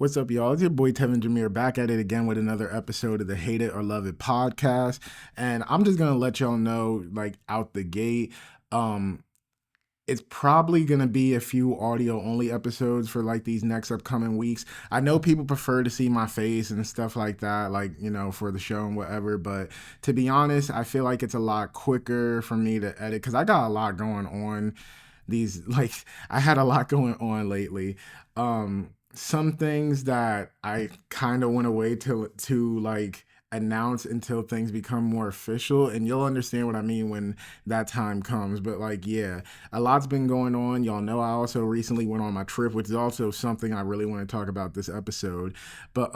What's up, y'all? It's your boy Tevin Jameer back at it again with another episode of the Hate It or Love It podcast. And I'm just gonna let y'all know, like out the gate, um, it's probably gonna be a few audio only episodes for like these next upcoming weeks. I know people prefer to see my face and stuff like that, like, for the show and whatever, but to be honest, I feel like it's a lot quicker for me to edit because I got a lot going on these like I had a lot going on lately. Some things that I kind of went away to like announce until things become more official, and you'll understand what I mean when that time comes. But like, yeah, a lot's been going on. Y'all know I also recently went on my trip, which is also something I really want to talk about this episode. But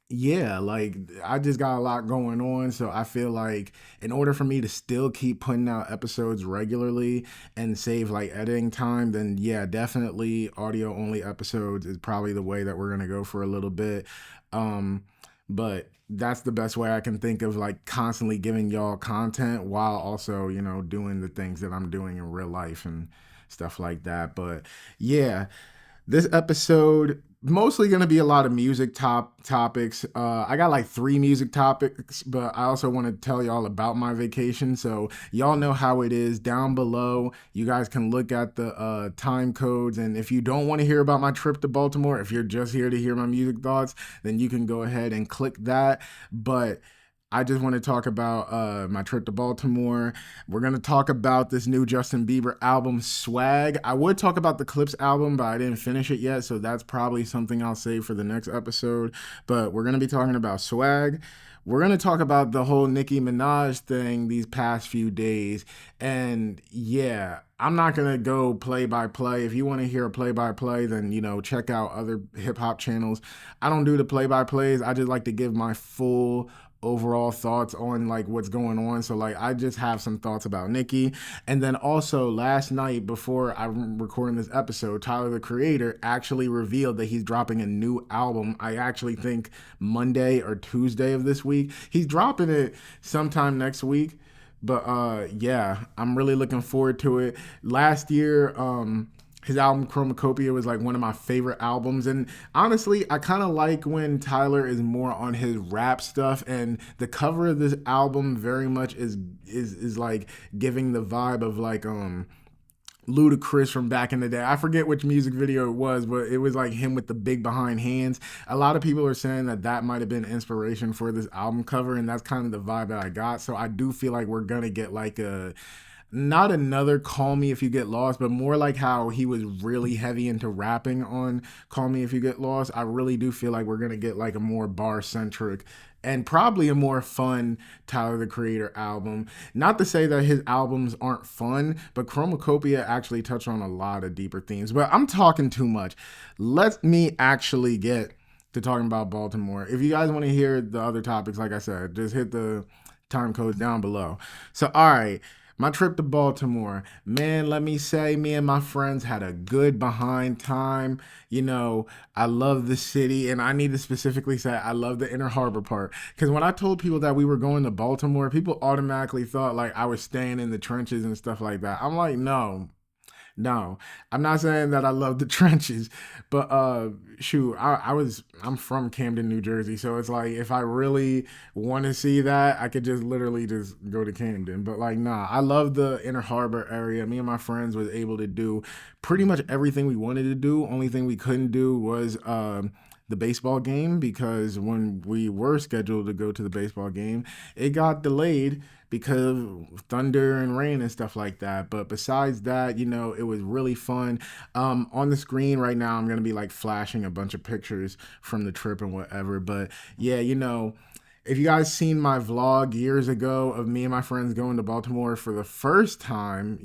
yeah, like I just got a lot going on, so I feel like in order for me to still keep putting out episodes regularly and save like editing time, then yeah, definitely audio only episodes is probably the way that we're gonna go for a little bit. Um, but that's the best way I can think of, like constantly giving y'all content while also, doing the things that I'm doing in real life and stuff like that. But yeah, this episode mostly going to be a lot of music topics. I got like three music topics, but I also want to tell y'all about my vacation. So y'all know how it is down below. You guys can look at the time codes. And if you don't want to hear about my trip to Baltimore, if you're just here to hear my music thoughts, then you can go ahead and click that. But I just want to talk about my trip to Baltimore. We're going to talk about this new Justin Bieber album, Swag. I would talk about the Clips album, but I didn't finish it yet, so that's probably something I'll save for the next episode. But we're going to be talking about Swag. We're going to talk about the whole Nicki Minaj thing these past few days. And yeah, I'm not going to go play by play. If you want to hear a play by play, then, check out other hip hop channels. I don't do the play by plays. I just like to give my full overall thoughts on like what's going on. So like I just have some thoughts about Nicki. And then also last night before I'm recording this episode, Tyler the Creator actually revealed that he's dropping a new album. I actually think Monday or Tuesday of this week. He's dropping it sometime next week. But yeah, I'm really looking forward to it. Last year, his album Chromacopia was like one of my favorite albums, and honestly I kind of like when Tyler is more on his rap stuff, and the cover of this album very much is like giving the vibe of like Ludacris from back in the day. I forget which music video it was, but it was like him with the big behind hands. A lot of people are saying that that might have been inspiration for this album cover, and that's kind of the vibe that I got. So I do feel like we're gonna get like a not another Call Me If You Get Lost, but more like how he was really heavy into rapping on Call Me If You Get Lost. I really do feel like we're going to get like a more bar centric and probably a more fun Tyler the Creator album. Not to say that his albums aren't fun, but Chromacopia actually touched on a lot of deeper themes. But I'm talking too much. Let me actually get to talking about Baltimore. If you guys want to hear the other topics, like I said, just hit the time codes down below. So, all right. My trip to Baltimore, man, let me say, me and my friends had a good behind time. I love the city, and I need to specifically say I love the Inner Harbor part. Because when I told people that we were going to Baltimore, people automatically thought like I was staying in the trenches and stuff like that. I'm like, no, I'm not saying that I love the trenches, but shoot, I'm from Camden, New Jersey, so it's like if I really want to see that, I could just literally just go to Camden. But like, nah, I love the Inner Harbor area. Me and my friends was able to do pretty much everything we wanted to do. Only thing we couldn't do was the baseball game, because when we were scheduled to go to the baseball game, it got delayed because of thunder and rain and stuff like that. But besides that, it was really fun. On the screen right now, I'm going to be like flashing a bunch of pictures from the trip and whatever. But yeah, if you guys seen my vlog years ago of me and my friends going to Baltimore for the first time,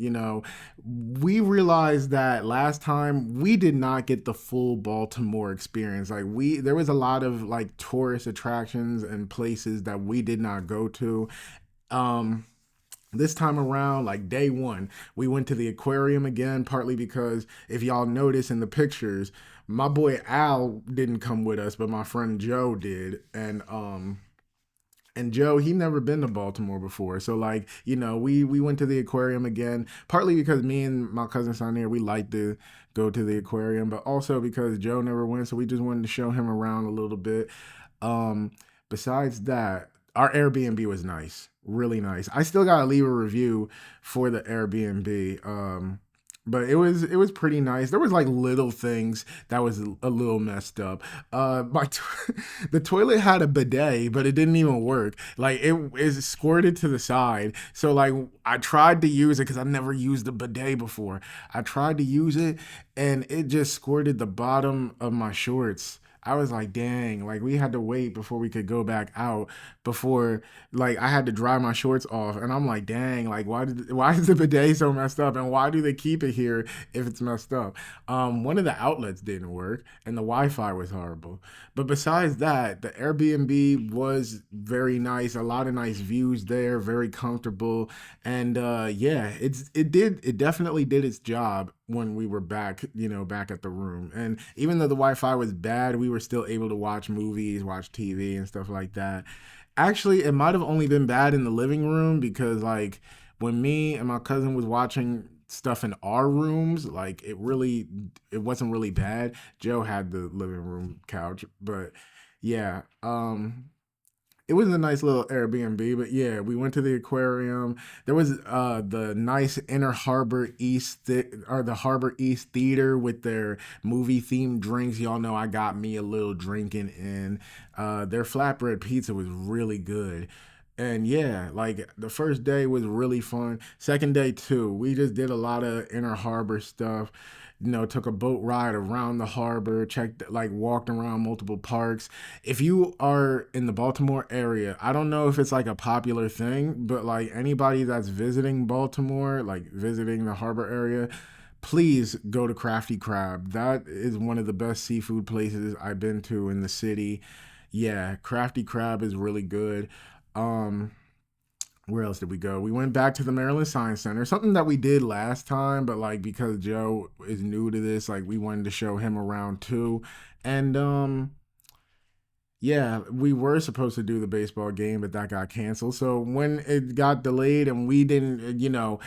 we realized that last time we did not get the full Baltimore experience. Like there was a lot of like tourist attractions and places that we did not go to. This time around, like day one, we went to the aquarium again, partly because if y'all notice in the pictures, my boy Al didn't come with us, but my friend Joe did. And And Joe, he never been to Baltimore before. So like, we went to the aquarium again, partly because me and my cousin Sonia, we like to go to the aquarium, but also because Joe never went, so we just wanted to show him around a little bit. Um, Besides that, our Airbnb was nice, really nice. I still gotta leave a review for the Airbnb. But it was pretty nice. There was like little things that was a little messed up. The toilet had a bidet, but it didn't even work. Like it is squirted to the side. So like I tried to use it because I never used the bidet before. I tried to use it, and it just squirted the bottom of my shorts. I was like, dang, like we had to wait before we could go back out before like I had to dry my shorts off. And I'm like, dang, like why is the bidet so messed up, and why do they keep it here if it's messed up? One of the outlets didn't work and the Wi-Fi was horrible. But besides that, the Airbnb was very nice, a lot of nice views there, very comfortable. And yeah, it definitely did its job when we were back, back at the room. And even though the Wi-Fi was bad, we were still able to watch movies, watch TV and stuff like that. Actually, it might have only been bad in the living room because like when me and my cousin was watching stuff in our rooms, like it wasn't really bad. Joe had the living room couch, but yeah, it was a nice little Airbnb. But yeah, we went to the aquarium. There was the nice Inner Harbor or the Harbor East Theater with their movie themed drinks. Y'all know I got me a little drinking in. Their flatbread pizza was really good. And yeah, like the first day was really fun. Second day too. We just did a lot of Inner Harbor stuff. Took a boat ride around the harbor, checked, like, walked around multiple parks. If you are in the Baltimore area, I don't know if it's like a popular thing, but like anybody that's visiting Baltimore, like visiting the harbor area, please go to Crafty Crab. That is one of the best seafood places I've been to in the city. Yeah, Crafty Crab is really good. Um, where else did we go? We went back to the Maryland Science Center, something that we did last time, but like because Joe is new to this, like we wanted to show him around too. And yeah, we were supposed to do the baseball game, but that got canceled. So when it got delayed and we didn't,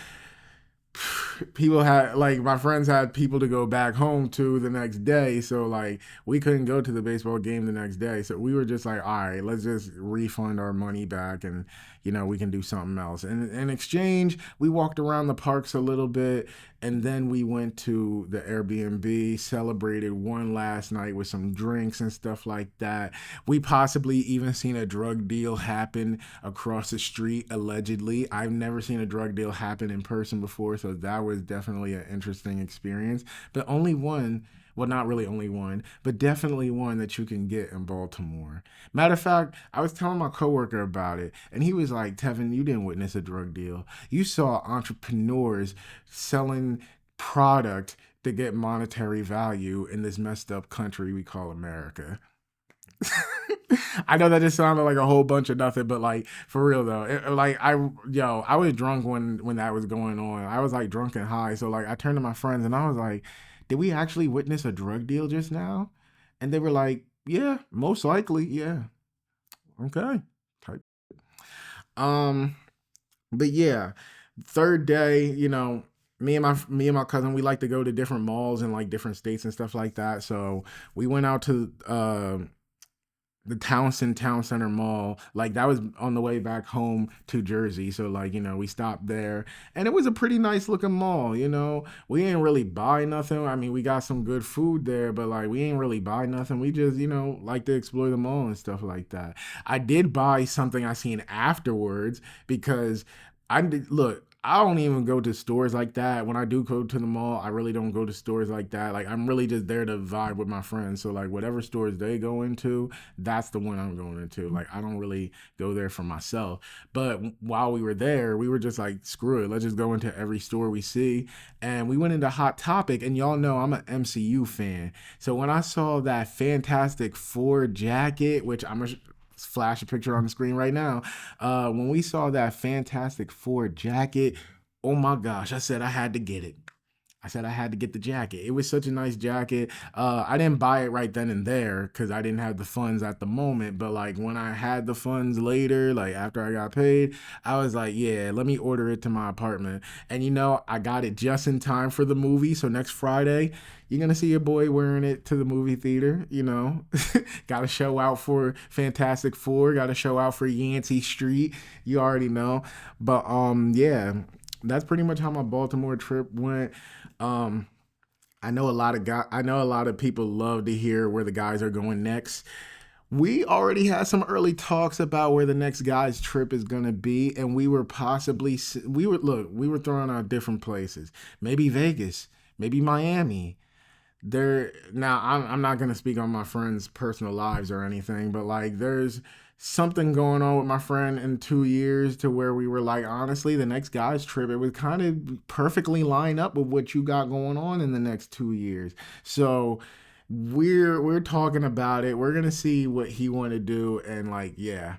people had, like, my friends had people to go back home to the next day, so like we couldn't go to the baseball game the next day, so we were just like, all right, let's just refund our money back, and we can do something else. And in exchange, we walked around the parks a little bit, and then we went to the Airbnb, celebrated one last night with some drinks and stuff like that. We possibly even seen a drug deal happen across the street, allegedly. I've never seen a drug deal happen in person before, so that was definitely an interesting experience. But only one, well, not really only one, but definitely one that you can get in Baltimore. Matter of fact, I was telling my coworker about it, and he was like, Tevin, you didn't witness a drug deal. You saw entrepreneurs selling product to get monetary value in this messed up country we call America. I know that just sounded like a whole bunch of nothing, but like for real though, like I was drunk when that was going on. I was like drunk and high, so like I turned to my friends and I was like, "Did we actually witness a drug deal just now?" And they were like, "Yeah, most likely, yeah." Okay, type. Um, but yeah, third day, me and my cousin, we like to go to different malls in like different states and stuff like that. So we went out to the Townsend Town Center Mall. Like that was on the way back home to Jersey. So like, we stopped there and it was a pretty nice looking mall. We ain't really buy nothing. I mean, we got some good food there, but like we ain't really buy nothing. We just, like to explore the mall and stuff like that. I did buy something I seen afterwards because I did look. I don't even go to stores like that. When I do go to the mall, I really don't go to stores like that. Like I'm really just there to vibe with my friends. So like whatever stores they go into, that's the one I'm going into. Like I don't really go there for myself. But while we were there, we were just like, screw it. Let's just go into every store we see. And we went into Hot Topic, and y'all know I'm an MCU fan. So when I saw that Fantastic Four jacket, which I'm gonna flash a picture on the screen right now. When we saw that Fantastic Four jacket, oh my gosh, I said I had to get it. I said I had to get the jacket. It was such a nice jacket. I didn't buy it right then and there because I didn't have the funds at the moment. But like when I had the funds later, like after I got paid, I was like, yeah, let me order it to my apartment. And I got it just in time for the movie. So next Friday, you're gonna see your boy wearing it to the movie theater. Got to show out for Fantastic Four. Got to show out for Yancey Street. You already know. But yeah, that's pretty much how my Baltimore trip went. Um, I know a lot of people love to hear where the guys are going next. We already had some early talks about where the next guy's trip is gonna be, and we were possibly we were throwing out different places. Maybe Vegas, maybe Miami, there now I'm not going to speak on my friends' personal lives or anything, but like there's something going on with my friend in 2 years to where we were like, honestly, the next guy's trip, it would kind of perfectly line up with what you got going on in the next 2 years. So we're talking about it. We're gonna see what he want to do, and like, yeah,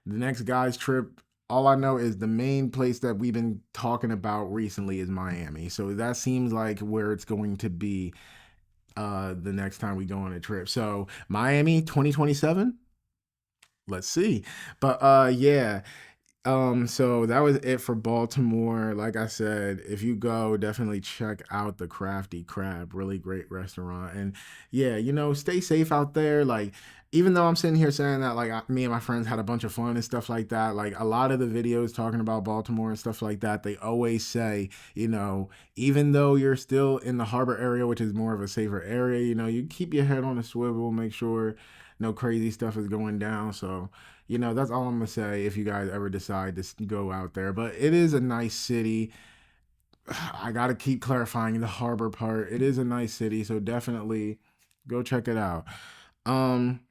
the next guy's trip, all I know is the main place that we've been talking about recently is Miami. So that seems like where it's going to be the next time we go on a trip. So Miami 2027, let's see. But yeah, so that was it for Baltimore. Like I said, if you go, definitely check out the Crafty Crab. Really great restaurant. And yeah, stay safe out there. Like, even though I'm sitting here saying that, like, me and my friends had a bunch of fun and stuff like that, like, a lot of the videos talking about Baltimore and stuff like that, they always say, even though you're still in the harbor area, which is more of a safer area, you keep your head on a swivel, make sure no crazy stuff is going down. So, that's all I'm gonna say if you guys ever decide to go out there. But it is a nice city. I gotta keep clarifying the harbor part. It is a nice city, so definitely go check it out. Um,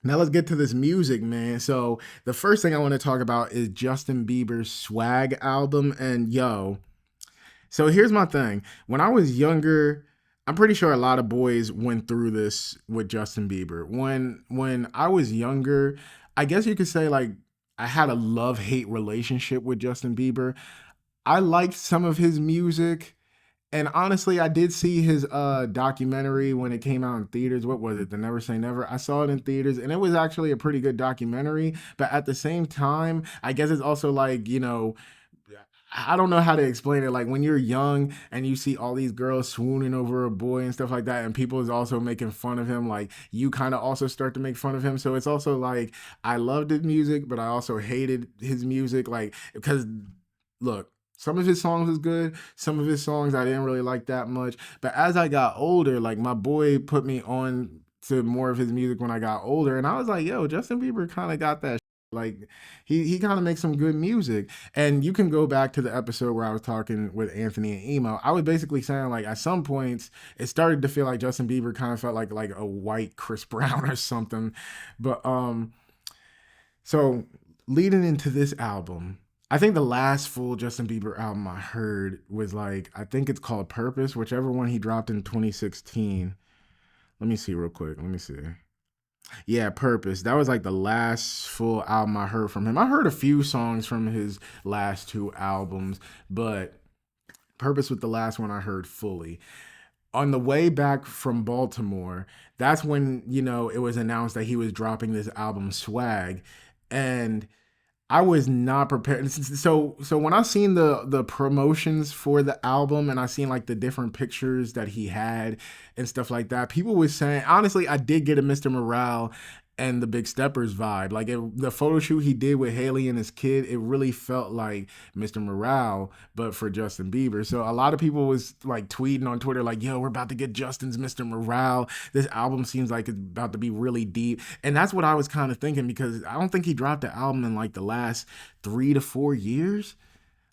Now let's get to this music, man. So the first thing I want to talk about is Justin Bieber's Swag album, and yo, so here's my thing. When I was younger, I'm pretty sure a lot of boys went through this with Justin Bieber. When I was younger, I guess you could say like I had a love-hate relationship with Justin Bieber. I liked some of his music, and honestly, I did see his documentary when it came out in theaters. What was it? The Never Say Never. I saw it in theaters, and it was actually a pretty good documentary. But at the same time, I guess it's also like, I don't know how to explain it. Like when you're young and you see all these girls swooning over a boy and stuff like that, and people is also making fun of him, like you kind of also start to make fun of him. So it's also like I loved his music, but I also hated his music, like because look. Some of his songs was good. Some of his songs I didn't really like that much. But as I got older, like my boy put me on to more of his music when I got older, and I was like, "Yo, Justin Bieber kind of got that like he kind of makes some good music." And you can go back to the episode where I was talking with Anthony and Emo. I was basically saying like at some points it started to feel like Justin Bieber kind of felt like a white Chris Brown or something. But so leading into this album, I think the last full Justin Bieber album I heard was like I think it's called Purpose, whichever one he dropped in 2016. Let me see real quick. Let me see. Yeah, Purpose. That was like the last full album I heard from him. I heard a few songs from his last two albums, but Purpose was the last one I heard fully. On the way back from Baltimore, that's when, it was announced that he was dropping this album Swag. And I was not prepared. So when I seen the promotions for the album and I seen like the different pictures that he had and stuff like that, people was saying honestly, I did get a Mr. Morale and the Big Steppers vibe. Like the photo shoot he did with Haley and his kid, it really felt like Mr. Morale, but for Justin Bieber. So a lot of people was like tweeting on Twitter, like, "Yo, we're about to get Justin's Mr. Morale. This album seems like it's about to be really deep." And that's what I was kind of thinking because I don't think he dropped the album in like the last 3 to 4 years.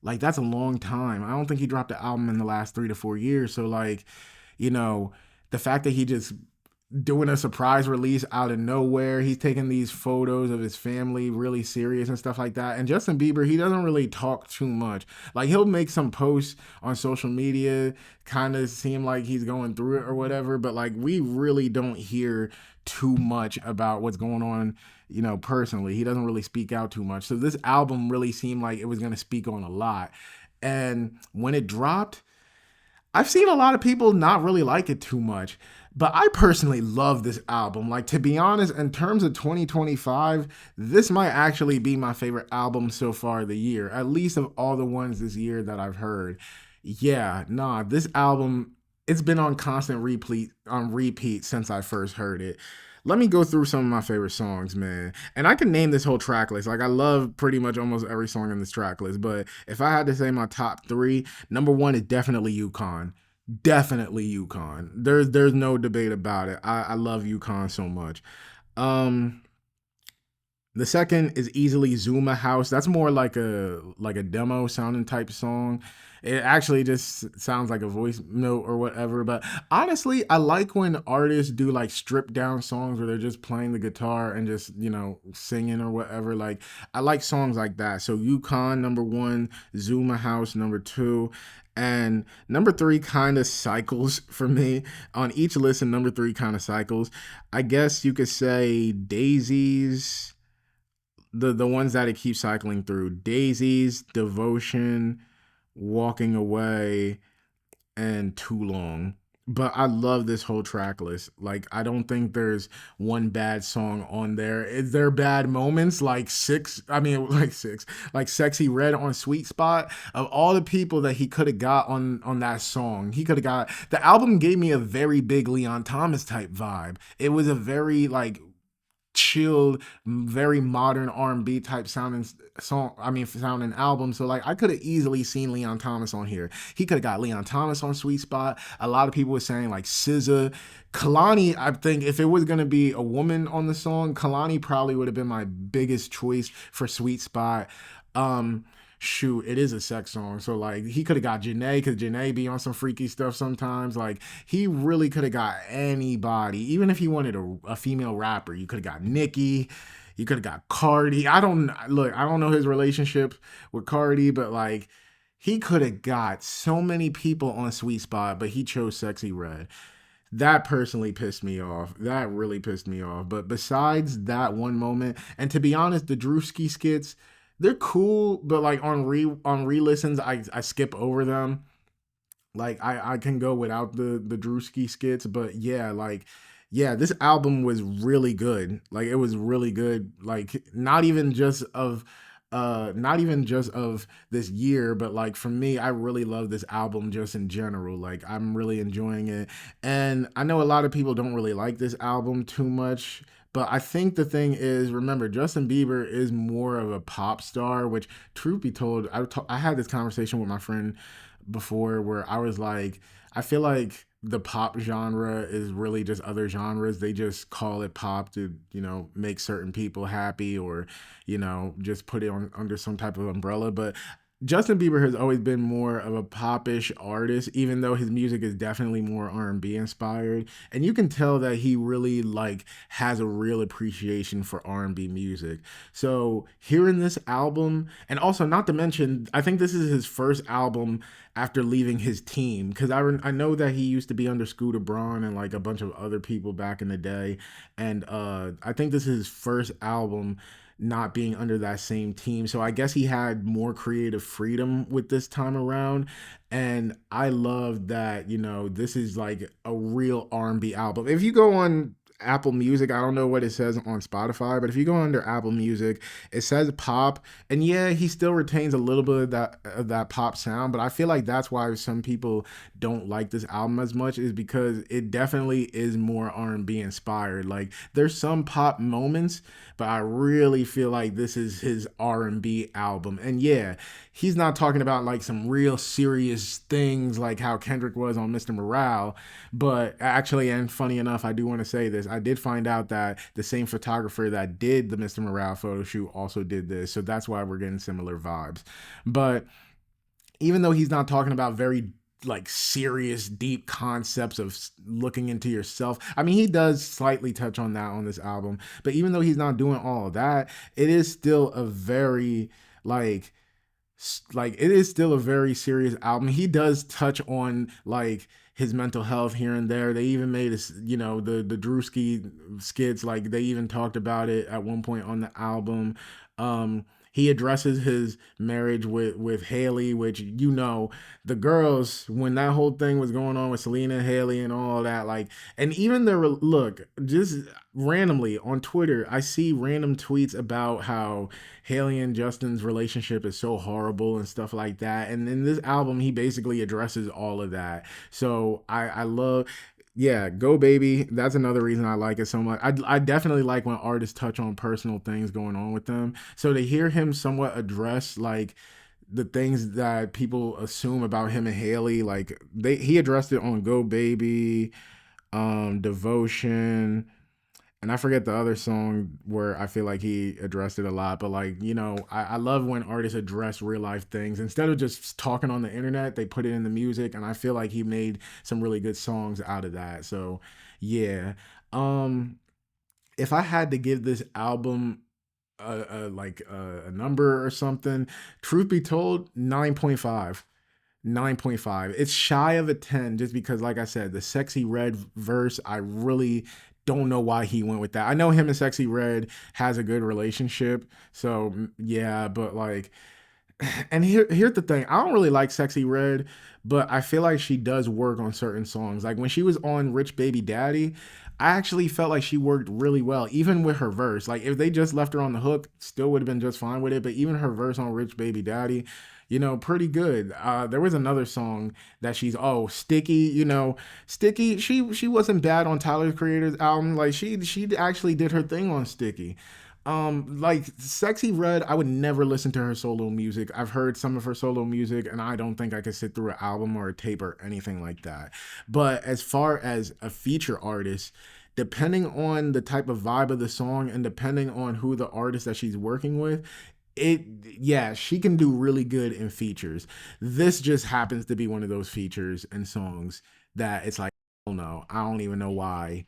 Like that's a long time. I don't think he dropped the album in the last 3 to 4 years. So like, you know, the fact that he just doing a surprise release out of nowhere. He's taking these photos of his family really serious and stuff like that. And Justin Bieber, he doesn't really talk too much. Like he'll make some posts on social media, kind of seem like he's going through it or whatever, but like we really don't hear too much about what's going on, personally. He doesn't really speak out too much. So this album really seemed like it was going to speak on a lot. And when it dropped, I've seen a lot of people not really like it too much, but I personally love this album. Like, to be honest, in terms of 2025, this might actually be my favorite album so far of the year, at least of all the ones this year that I've heard. Yeah, nah, this album, it's been on constant repeat since I first heard it. Let me go through some of my favorite songs, man. And I can name this whole track list. Like, I love pretty much almost every song in this track list. But if I had to say my top three, number one is definitely Yukon. Definitely Yukon. There's no debate about it. I love Yukon so much. Um the second is easily Zuma House. That's more like a demo sounding type song. It actually just sounds like a voice note or whatever. But honestly, I like when artists do like stripped down songs where they're just playing the guitar and just, singing or whatever. Like, I like songs like that. So Yukon number one, Zuma House number two. And number three kind of cycles for me. On each listen, number three kind of cycles. I guess you could say Daisies, the ones that it keeps cycling through: Daisies, Devotion, Walking Away, and Too Long. But I love this whole track list. Like, I don't think there's one bad song on there. Is there bad moments like six? I mean, like six, like Sexy Red on Sweet Spot. Of all the people that he could have got on that song, he could have got. The album gave me a very big Leon Thomas type vibe. It was a very like chilled, very modern R&B type sounding song. I mean, sounding album. So like, I could have easily seen Leon Thomas on here. He could have got Leon Thomas on Sweet Spot. A lot of people were saying like SZA, Kalani. I think if it was gonna be a woman on the song, Kalani probably would have been my biggest choice for Sweet Spot. Um, Shoot, it is a sex song. So like, he could have got Janae, because Janae be on some freaky stuff sometimes. Like, he really could have got anybody. Even if he wanted a female rapper, you could have got Nicki. You could have got Cardi. I don't know his relationship with Cardi, but like, he could have got so many people on Sweet Spot, but he chose Sexy Red. That personally pissed me off. That really pissed me off. But besides that one moment, and to be honest, the Drewski skits, they're cool, but like on re listens, I skip over them. Like, I can go without the Drewski skits, but yeah, like, yeah, this album was really good. Like, it was really good. Like, not even just of this year, but like, for me, I really love this album just in general. Like, I'm really enjoying it. And I know a lot of people don't really like this album too much, but I think the thing is, remember, Justin Bieber is more of a pop star, which, truth be told, I had this conversation with my friend before where I was like, I feel like the pop genre is really just other genres. They just call it pop to, make certain people happy, or, just put it on under some type of umbrella. But Justin Bieber has always been more of a popish artist, even though his music is definitely more R&B inspired. And you can tell that he really like has a real appreciation for R&B music. So hearing this album, and also not to mention, I think this is his first album after leaving his team, because I know that he used to be under Scooter Braun and like a bunch of other people back in the day, and I think this is his first album not being under that same team. So I guess he had more creative freedom with this time around. And I love that, this is like a real R&B album. If you go on Apple Music, I don't know what it says on Spotify, but if you go under Apple Music, it says pop. And yeah, he still retains a little bit of that pop sound, but I feel like that's why some people don't like this album as much, is because it definitely is more R&B inspired. Like, there's some pop moments, but I really feel like this is his R&B album. And yeah, he's not talking about like some real serious things like how Kendrick was on Mr. Morale. But actually, and funny enough, I do want to say this. I did find out that the same photographer that did the Mr. Morale photo shoot also did this. So that's why we're getting similar vibes. But even though he's not talking about very like serious deep concepts of looking into yourself, I mean, he does slightly touch on that on this album, but even though he's not doing all of that, it is still a very like it is still a very serious album. He does touch on like his mental health here and there. They even made the Drewski skits, like they even talked about it at one point on the album. he addresses his marriage with Haley, which, the girls, when that whole thing was going on with Selena, Haley, and all that, like, and even look, just randomly on Twitter, I see random tweets about how Haley and Justin's relationship is so horrible and stuff like that. And in this album, he basically addresses all of that. So I love, yeah, Go Baby. That's another reason I like it so much. I definitely like when artists touch on personal things going on with them. So to hear him somewhat address like the things that people assume about him and Haley, like he addressed it on Go Baby, Devotion, and I forget the other song where I feel like he addressed it a lot. But like, I love when artists address real life things instead of just talking on the internet. They put it in the music, and I feel like he made some really good songs out of that. So yeah. um if I had to give this album a number or something, truth be told, 9.5. 9.5. It's shy of a 10 just because, like I said, the Sexy Red verse, I really don't know why he went with that. I know him and Sexy Red has a good relationship. So, yeah, but like, and here's the thing. I don't really like Sexy Red, but I feel like she does work on certain songs. Like when she was on Rich Baby Daddy, I actually felt like she worked really well, even with her verse. Like if they just left her on the hook, still would have been just fine with it. But even her verse on Rich Baby Daddy, pretty good. There was another song that she's Sticky, Sticky. She wasn't bad on Tyler the Creator's album. Like she actually did her thing on Sticky. Like Sexy Red, I would never listen to her solo music. I've heard some of her solo music, and I don't think I could sit through an album or a tape or anything like that. But as far as a feature artist, depending on the type of vibe of the song and depending on who the artist that she's working with, it yeah, she can do really good in features. This just happens to be one of those features and songs that it's like, oh no, I don't even know why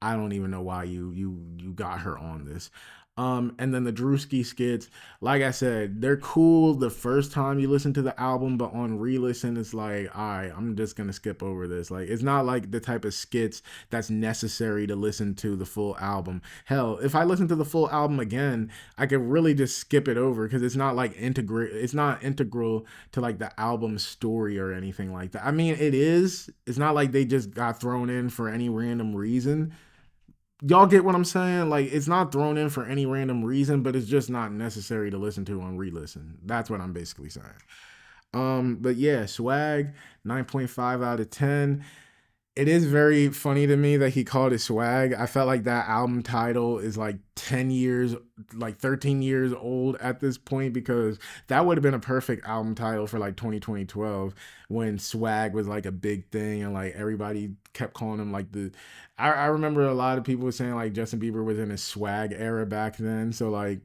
you got her on this. And then the Drewski skits, like I said, they're cool the first time you listen to the album, but on re-listen, it's like, all right, I'm just gonna skip over this. Like, it's not like the type of skits that's necessary to listen to the full album. Hell, if I listen to the full album again, I could really just skip it over because it's not like integral. It's not integral to like the album story or anything like that. I mean, it is. It's not like they just got thrown in for any random reason. Y'all get what I'm saying? Like it's not thrown in for any random reason, but it's just not necessary to listen to on re-listen. That's what I'm basically saying. But yeah, Swag, 9.5 out of 10. It is very funny to me that he called it Swag. I felt like that album title is like 10 years, like 13 years old at this point because that would have been a perfect album title for like 2012 when Swag was like a big thing and like everybody kept calling him like I remember a lot of people were saying like Justin Bieber was in his swag era back then. So like,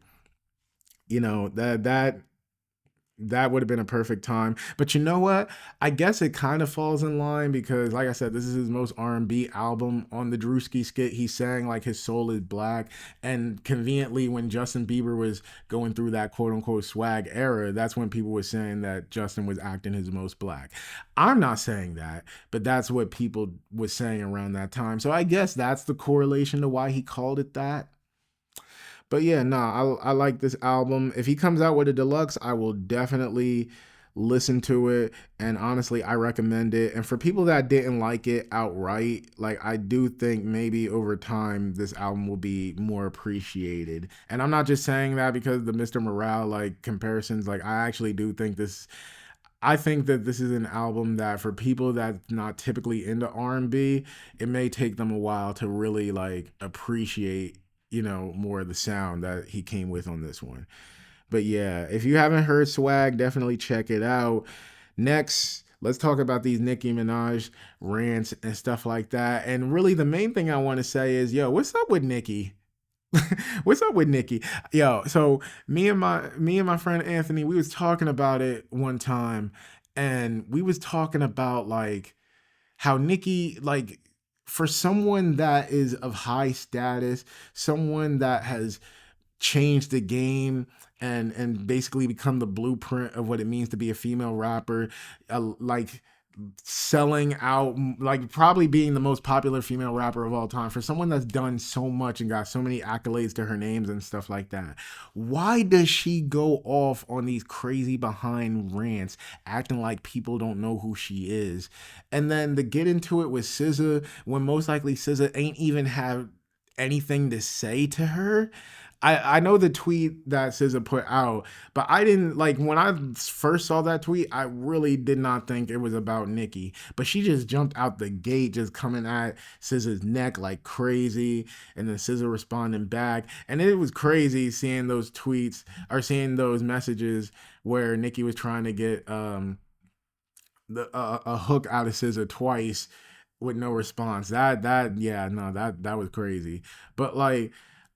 that would have been a perfect time. But you know what? I guess it kind of falls in line because, like I said, this is his most R&B album. On the Drewski skit, he sang like his soul is black. And conveniently, when Justin Bieber was going through that quote unquote swag era, that's when people were saying that Justin was acting his most black. I'm not saying that, but that's what people were saying around that time. So I guess that's the correlation to why he called it that. But yeah, nah, I like this album. If he comes out with a deluxe, I will definitely listen to it. And honestly, I recommend it. And for people that didn't like it outright, like I do think maybe over time this album will be more appreciated. And I'm not just saying that because the Mr. Morale like comparisons. Like I actually do think this. I think that this is an album that for people that's not typically into R&B, it may take them a while to really like appreciate, more of the sound that he came with on this one. But yeah, if you haven't heard Swag, definitely check it out. Next, let's talk about these Nicki Minaj rants and stuff like that. And really the main thing I want to say is, yo, what's up with Nicki? What's up with Nicki? Yo, so me and my friend Anthony, we was talking about it one time, and we was talking about like how Nicki, like, for someone that is of high status, someone that has changed the game and basically become the blueprint of what it means to be a female rapper, like selling out, like probably being the most popular female rapper of all time, for someone that's done so much and got so many accolades to her names and stuff like that. Why does she go off on these crazy behind rants, acting like people don't know who she is? And then to get into it with SZA when most likely SZA ain't even have anything to say to her. I know the tweet that SZA put out, but I didn't like when I first saw that tweet. I really did not think it was about Nicki, but she just jumped out the gate, just coming at SZA's neck like crazy, and then SZA responding back, and it was crazy seeing those tweets or seeing those messages where Nicki was trying to get a hook out of SZA twice with no response. That yeah, no, that was crazy. But like,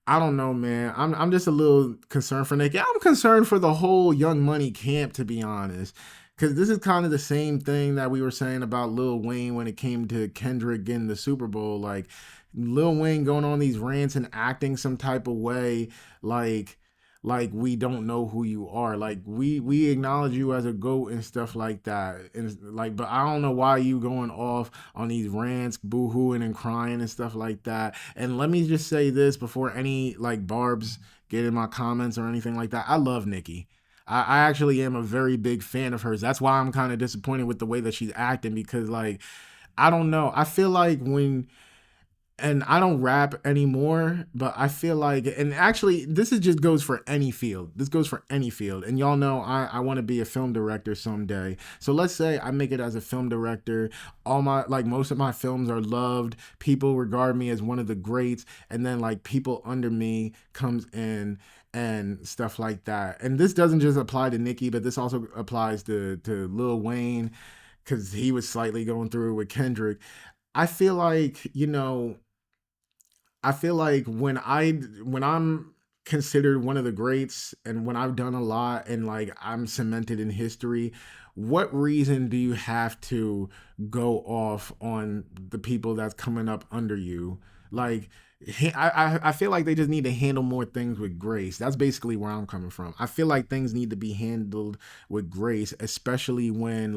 I don't know, man. I'm just a little concerned for Nicki. I'm concerned for the whole Young Money camp, to be honest. Cause this is kind of the same thing that we were saying about Lil Wayne when it came to Kendrick getting the Super Bowl. Like Lil Wayne going on these rants and acting some type of way, like we don't know who you are. Like we acknowledge you as a goat and stuff like that. And like, but I don't know why you going off on these rants, boo-hooing and crying and stuff like that. And let me just say this before any like barbs get in my comments or anything like that. I love Nicki. I actually am a very big fan of hers. That's why I'm kind of disappointed with the way that she's acting, because like I don't know. I feel like when, and I don't rap anymore, but I feel like, and actually, this is just goes for any field. This goes for any field. And y'all know I want to be a film director someday. So let's say I make it as a film director. All my, like, most of my films are loved. People regard me as one of the greats. And then, like, people under me comes in and stuff like that. And this doesn't just apply to Nicki, but this also applies to Lil Wayne, because he was slightly going through it with Kendrick. I feel like, I feel like when I'm considered one of the greats and when I've done a lot and like I'm cemented in history, what reason do you have to go off on the people that's coming up under you? Like I feel like they just need to handle more things with grace. That's basically where I'm coming from. I feel like things need to be handled with grace, especially when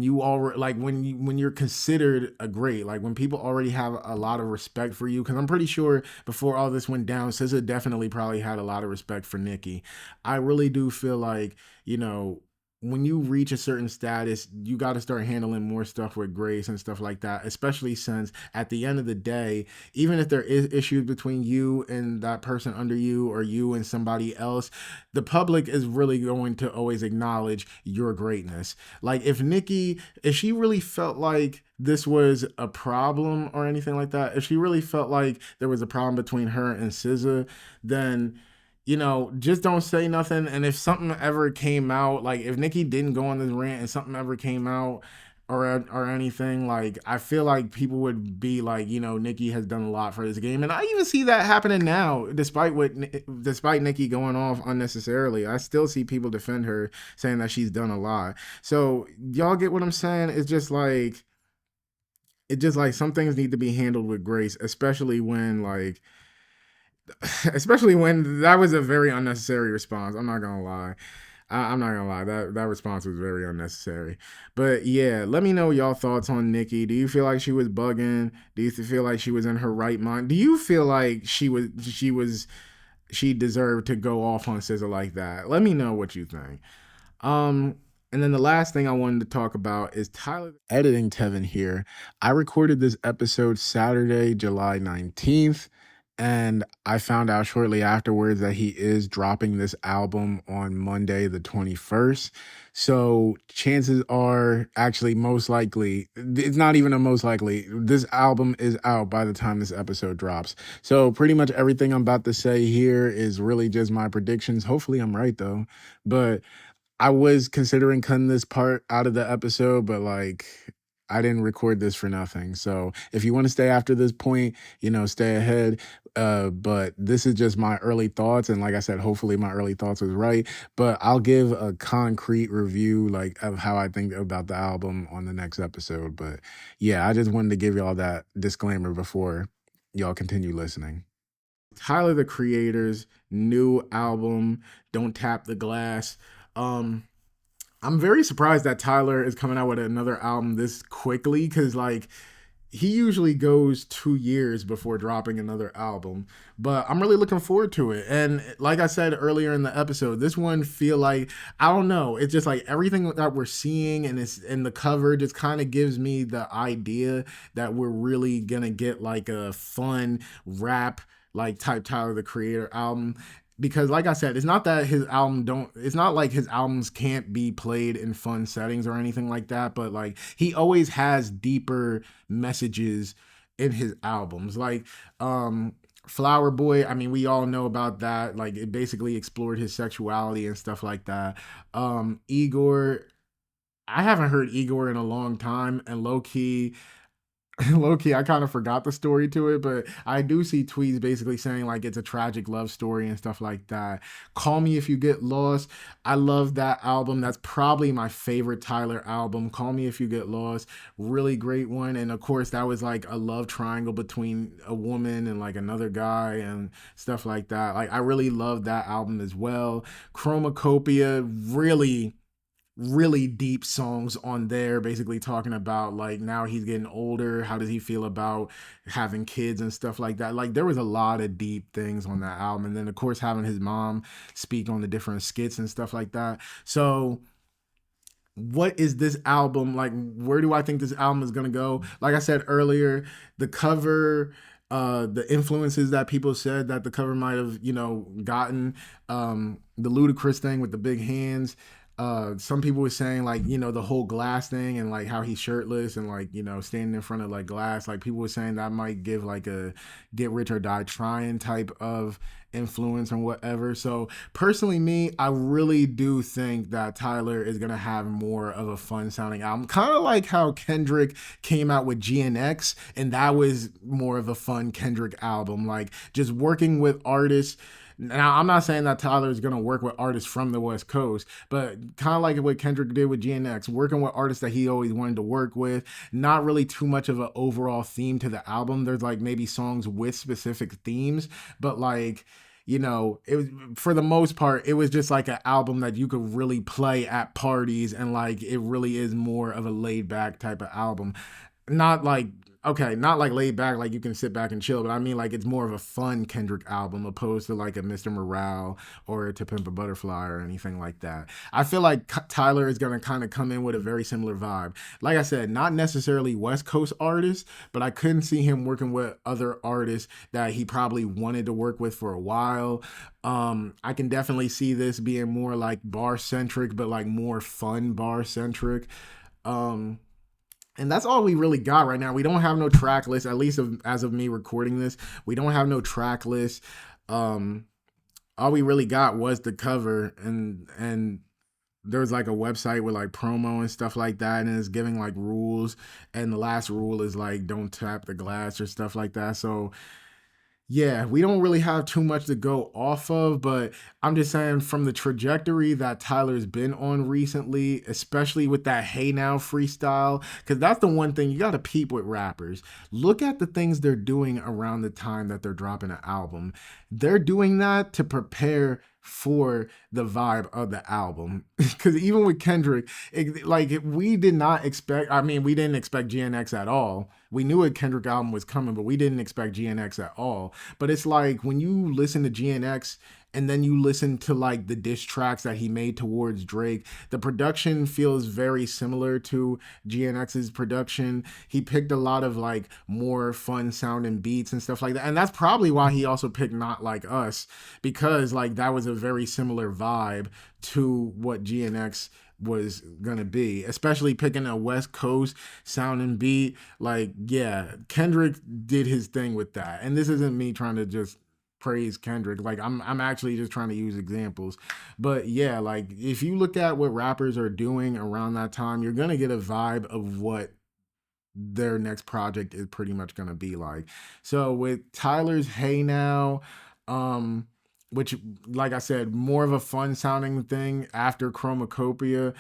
you already, like when you're considered a great, like when people already have a lot of respect for you, because I'm pretty sure before all this went down, SZA definitely probably had a lot of respect for Nicki. I really do feel like, when you reach a certain status, you got to start handling more stuff with grace and stuff like that, especially since at the end of the day, even if there is issues between you and that person under you or you and somebody else, the public is really going to always acknowledge your greatness. Like if she really felt like this was a problem or anything like that, if she really felt like there was a problem between her and SZA, then just don't say nothing. And if something ever came out, like if Nicki didn't go on this rant and something ever came out or anything, like I feel like people would be like, Nicki has done a lot for this game, and I even see that happening now. Despite Nicki going off unnecessarily, I still see people defend her, saying that she's done a lot. So y'all get what I'm saying? It's just like some things need to be handled with grace, especially when that was a very unnecessary response. I'm not gonna lie. I'm not gonna lie. That response was very unnecessary. But yeah, let me know y'all thoughts on Nicki. Do you feel like she was bugging? Do you feel like she was in her right mind? Do you feel like she deserved to go off on SZA like that? Let me know what you think. Um, and then the last thing I wanted to talk about is Tyler editing Tevin here. I recorded this episode Saturday, July 19th, and I found out shortly afterwards that he is dropping this album on Monday, the 21st. So chances are, actually, most likely, it's not even a most likely, this album is out by the time this episode drops. So pretty much everything I'm about to say here is really just my predictions. Hopefully I'm right though. But I was considering cutting this part out of the episode, but like I didn't record this for nothing. So if you want to stay after this point, stay ahead. But this is just my early thoughts. And like I said, hopefully my early thoughts was right. But I'll give a concrete review like of how I think about the album on the next episode. But yeah, I just wanted to give y'all that disclaimer before y'all continue listening. Tyler the Creator's new album, Don't Tap the Glass. Um, I'm very surprised that Tyler is coming out with another album this quickly because, like, he usually goes 2 years before dropping another album, but I'm really looking forward to it. And like I said earlier in the episode, this one feel like, I don't know, it's just like everything that we're seeing and it's in the cover just kind of gives me the idea that we're really gonna get like a fun rap like type Tyler the Creator album. Because like I said, it's not that his album don't, it's not like his albums can't be played in fun settings or anything like that, but like he always has deeper messages in his albums. Like Flower Boy, I mean, we all know about that. Like it basically explored his sexuality and stuff like that. Igor, I haven't heard Igor in a long time, and low key, low key, I kind of forgot the story to it, but I do see tweets basically saying like it's a tragic love story and stuff like that. Call Me If You Get Lost. I love that album. That's probably my favorite Tyler album. Call Me If You Get Lost. Really great one. And of course, that was like a love triangle between a woman and like another guy and stuff like that. Like, I really love that album as well. Chromacopia, really deep songs on there, basically talking about like now he's getting older, how does he feel about having kids and stuff like that. Like there was a lot of deep things on that album, and then of course having his mom speak on the different skits and stuff like that. So what is this album like? Where do I think this album is gonna go? Like I said earlier, the cover, the influences that people said that the cover might have, gotten, the ludicrous thing with the big hands. Some people were saying like, the whole glass thing and like how he's shirtless and like, standing in front of like glass. Like people were saying that might give like a get rich or die trying type of influence or whatever. So personally, me, I really do think that Tyler is gonna have more of a fun sounding album, kind of like how Kendrick came out with GNX, and that was more of a fun Kendrick album, like just working with artists. Now, I'm not saying that Tyler is going to work with artists from the West Coast, but kind of like what Kendrick did with GNX, working with artists that he always wanted to work with. Not really too much of an overall theme to the album. There's like maybe songs with specific themes, but like, it was, for the most part, it was just like an album that you could really play at parties, and like it really is more of a laid back type of album. Not like, okay, not like laid back, like you can sit back and chill, but I mean like it's more of a fun Kendrick album opposed to like a Mr. Morale or To Pimp a Butterfly or anything like that. I feel like Tyler is gonna kind of come in with a very similar vibe. Like I said, not necessarily West Coast artists, but I couldn't see him working with other artists that he probably wanted to work with for a while. I can definitely see this being more like bar centric, but like more fun bar centric. Um, and that's all we really got right now. We don't have no track list, at least as of me recording this. We don't have no track list. Um, all we really got was the cover, and there's like a website with like promo and stuff like that, and it's giving like rules. And the last rule is like don't tap the glass or stuff like that. So yeah, we don't really have too much to go off of, but I'm just saying from the trajectory that Tyler's been on recently, especially with that Hey Now freestyle, because that's the one thing you got to peep with rappers. Look at the things they're doing around the time that they're dropping an album. They're doing that to prepare for the vibe of the album. Because even with Kendrick, like we did not expect, I mean, we didn't expect GNX at all. We knew a Kendrick album was coming, but we didn't expect GNX at all. But it's like when you listen to GNX and then you listen to like the diss tracks that he made towards Drake, the production feels very similar to GNX's production. He picked a lot of like more fun sounding beats and stuff like that. And that's probably why he also picked Not Like Us, because like that was a very similar vibe to what GNX was gonna be, especially picking a West Coast sounding beat. Like, yeah, Kendrick did his thing with that. And this isn't me trying to just praise Kendrick. Like I'm actually just trying to use examples. But yeah, like if you look at what rappers are doing around that time, you're gonna get a vibe of what their next project is pretty much gonna be like. So with Tyler's Hey Now, um, which like I said, more of a fun sounding thing after Chromacopia.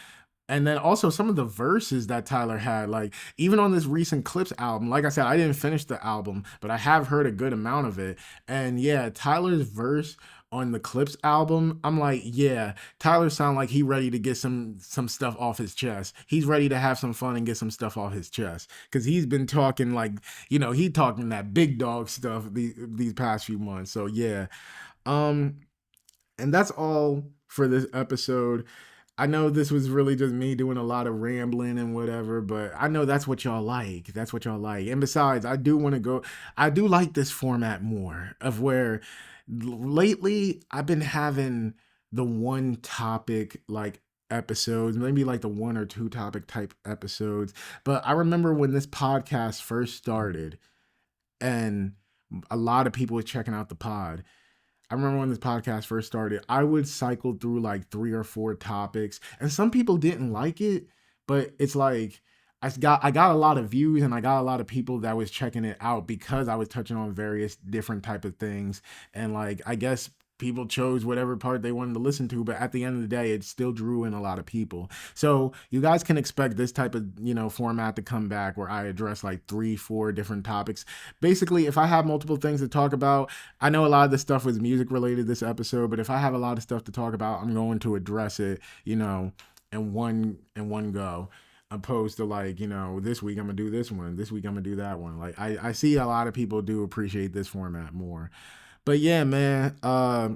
And then also some of the verses that Tyler had, like even on this recent Clips album, like I said, I didn't finish the album, but I have heard a good amount of it. And yeah, Tyler's verse on the Clips album, I'm like, yeah, Tyler sound like he ready to get some stuff off his chest. He's ready to have some fun and get some stuff off his chest because he's been talking like, he talking that big dog stuff these past few months. So yeah, um, and that's all for this episode. I know this was really just me doing a lot of rambling and whatever, but I know that's what y'all like. That's what y'all like. And besides, I do want to go, I do like this format more of where lately I've been having the one topic like episodes, maybe like the one or two topic type episodes. But I remember when this podcast first started and a lot of people were checking out the pod. I remember when this podcast first started, I would cycle through like three or four topics, and some people didn't like it, but it's like I got a lot of views and I got a lot of people that was checking it out because I was touching on various different type of things, and like I guess people chose whatever part they wanted to listen to, but at the end of the day it still drew in a lot of people. So you guys can expect this type of format to come back where I address like three four different topics. Basically, if I have multiple things to talk about, I know a lot of this stuff was music related this episode, but if I have a lot of stuff to talk about, I'm going to address it, in one go. Opposed to like, this week I'm gonna do this one, this week I'm gonna do that one. Like I see a lot of people do appreciate this format more. But yeah, man,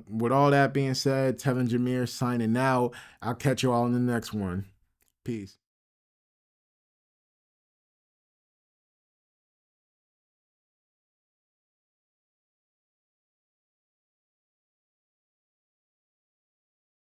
with all that being said, Tevin Jameer signing out. I'll catch you all in the next one. Peace.